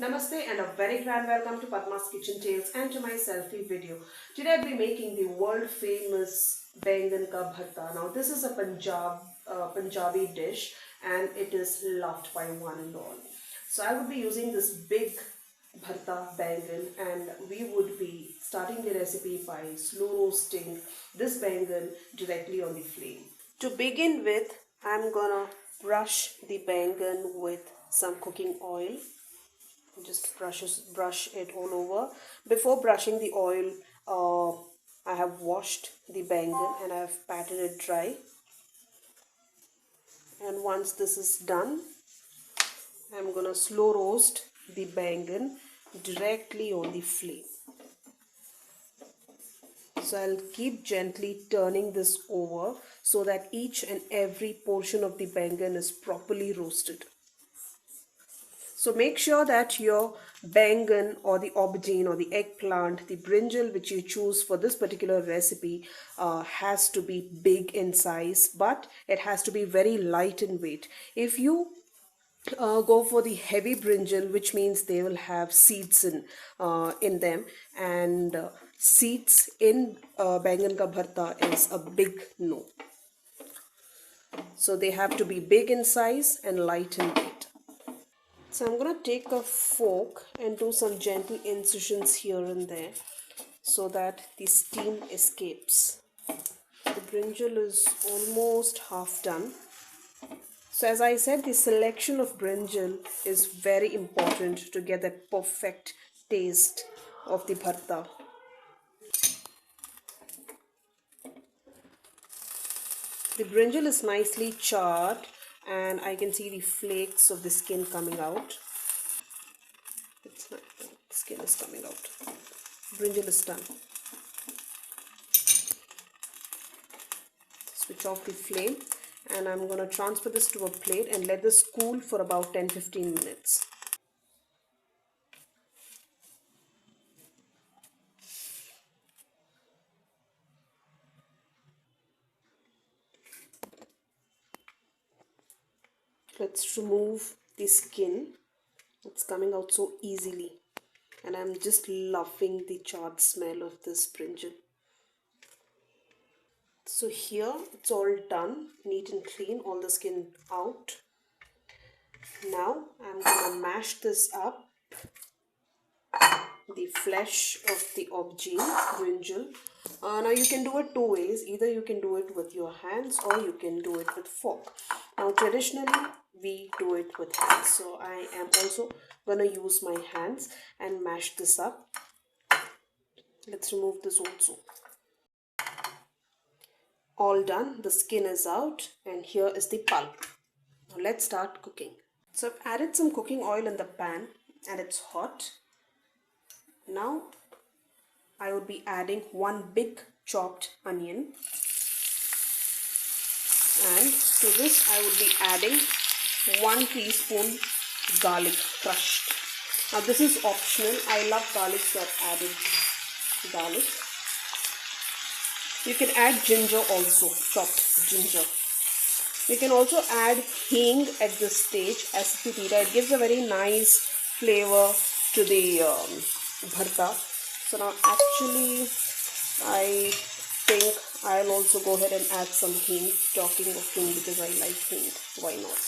Namaste and a very grand welcome to Padma's Kitchen Tales and to my selfie video. Today I'll be making the world famous Baingan ka Bharta. Now this is a Punjabi dish and it is loved by one and all. So I would be using this big Bharta Baingan and we would be starting the recipe by slow roasting this Baingan directly on the flame. To begin with, I'm gonna brush the Baingan with some cooking oil. Just brush it all over. Before brushing the oil, I have washed the Baingan and I have patted it dry. And once this is done, I'm gonna slow roast the Baingan directly on the flame. So I'll keep gently turning this over so that each and every portion of the Baingan is properly roasted. So make sure that your Baingan or the aubergine or the eggplant, the brinjal which you choose for this particular recipe has to be big in size, but it has to be very light in weight. If you go for the heavy brinjal, which means they will have seeds in them, and seeds in Baingan ka Bharta is a big no. So they have to be big in size and light in weight. So I'm going to take a fork and do some gentle incisions here and there so that the steam escapes. The brinjal is almost half done. So as I said, the selection of brinjal is very important to get that perfect taste of the bharta. The brinjal is nicely charred and I can see the flakes of the skin coming out. It's not, the skin is coming out. Brinjal is done. Switch off the flame and I'm going to transfer this to a plate and let this cool for about 10-15 minutes. Let's remove the skin. It's coming out so easily and I'm just loving the charred smell of this brinjal. So here it's all done, neat and clean, all the skin out. Now I'm going to mash this up, the flesh of the aubergine, brinjal. Now you can do it two ways. Either you can do it with your hands or you can do it with fork. Now traditionally we do it with hands, so I am also going to use my hands and mash this up. Let's remove this also. All done, the skin is out and here is the pulp. Now let's start cooking. So I've added some cooking oil in the pan and it's hot. Now I would be adding one big chopped onion, and to this I would be adding 1 teaspoon garlic crushed. Now this is optional. I love garlic, so I've added garlic. You can add ginger also, chopped ginger. You can also add hing at this stage as pitita. It gives a very nice flavor to the bharta. So now actually I think I'll also go ahead and add some hing. Talking of hing, because I like hing, why not?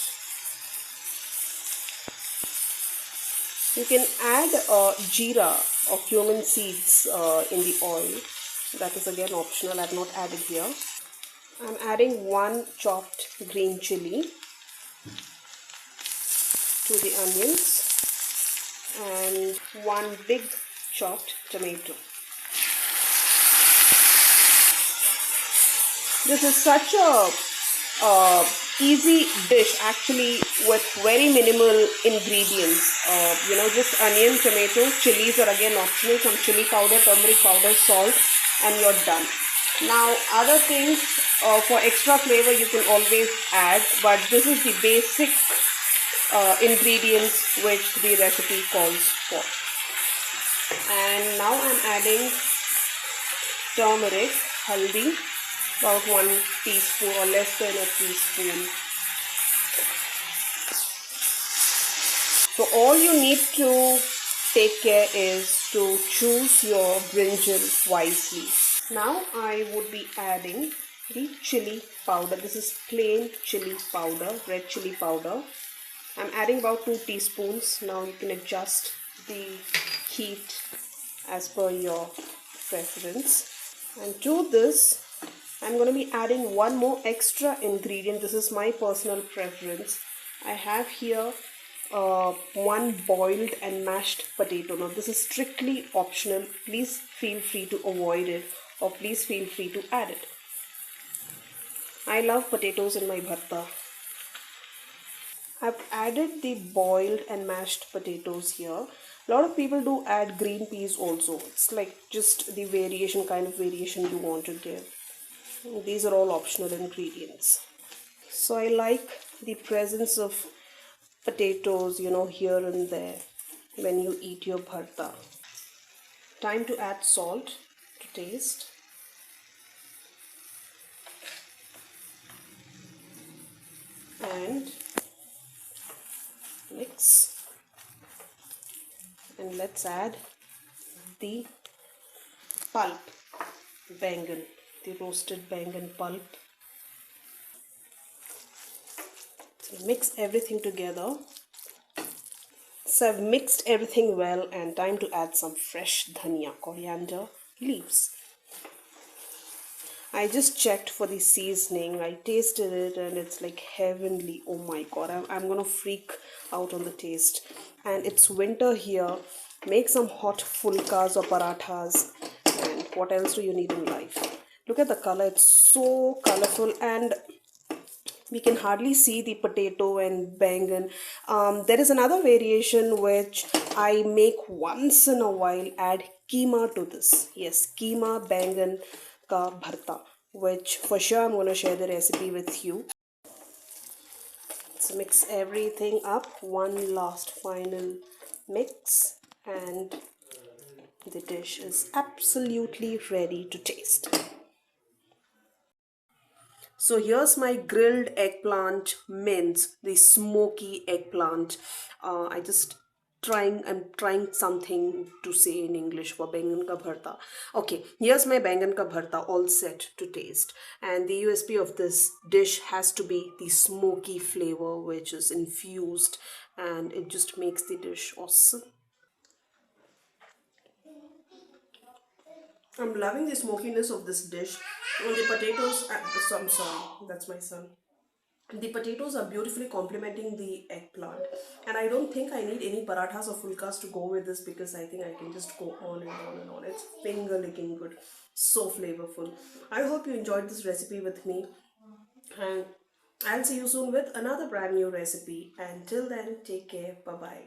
You can add jeera or cumin seeds in the oil. That is again optional. I have not added here. I'm adding 1 chopped green chilli to the onions and 1 big chopped tomato. This is such a easy dish actually with very minimal ingredients. Just onion, tomato, chilies are again optional, some chili powder, turmeric powder, salt, and you're done. Now other things for extra flavor you can always add, but this is the basic ingredients which the recipe calls for. And now I'm adding turmeric, haldi, about 1 teaspoon or less than a teaspoon. So all you need to take care is to choose your brinjal wisely. Now I would be adding the chili powder. This is plain chili powder, red chili powder. I'm adding about 2 teaspoons. Now you can adjust the heat as per your preference. And to this, I'm going to be adding one more extra ingredient. This is my personal preference. I have here one boiled and mashed potato. Now this is strictly optional. Please feel free to avoid it, or please feel free to add it. I love potatoes in my bharta. I've added the boiled and mashed potatoes here. A lot of people do add green peas also. It's like just the kind of variation you want to give. These are all optional ingredients. So I like the presence of potatoes, here and there when you eat your bharta. Time to add salt to taste. And mix. And let's add the pulp, Baingan, the roasted Baingan pulp. So mix everything together. So I've mixed everything well, and time to add some fresh danya, coriander leaves. I just checked for the seasoning. I tasted it and it's like heavenly. Oh my god, I'm gonna freak out on the taste. And it's winter here. Make some hot fulkas or parathas. And what else do you need in life? Look at the color, it's so colorful, and we can hardly see the potato and bangan. There is another variation which I make once in a while. Add keema to this. Yes, keema bangan ka bharta, which for sure I'm going to share the recipe with you. So mix everything up. One last final mix, and the dish is absolutely ready to taste. So here's my grilled eggplant mince, the smoky eggplant. I'm trying something to say in English for Baingan ka bharta. Okay, here's my Baingan ka bharta all set to taste. And the USP of this dish has to be the smoky flavor which is infused, and it just makes the dish awesome. I'm loving the smokiness of this dish. And the potatoes, I'm sorry, that's my son. The potatoes are beautifully complementing the eggplant, and I don't think I need any parathas or fulkas to go with this, because I think I can just go on and on and on. It's finger licking good, so flavorful. I hope you enjoyed this recipe with me, and I'll see you soon with another brand new recipe. Until then, take care. Bye bye.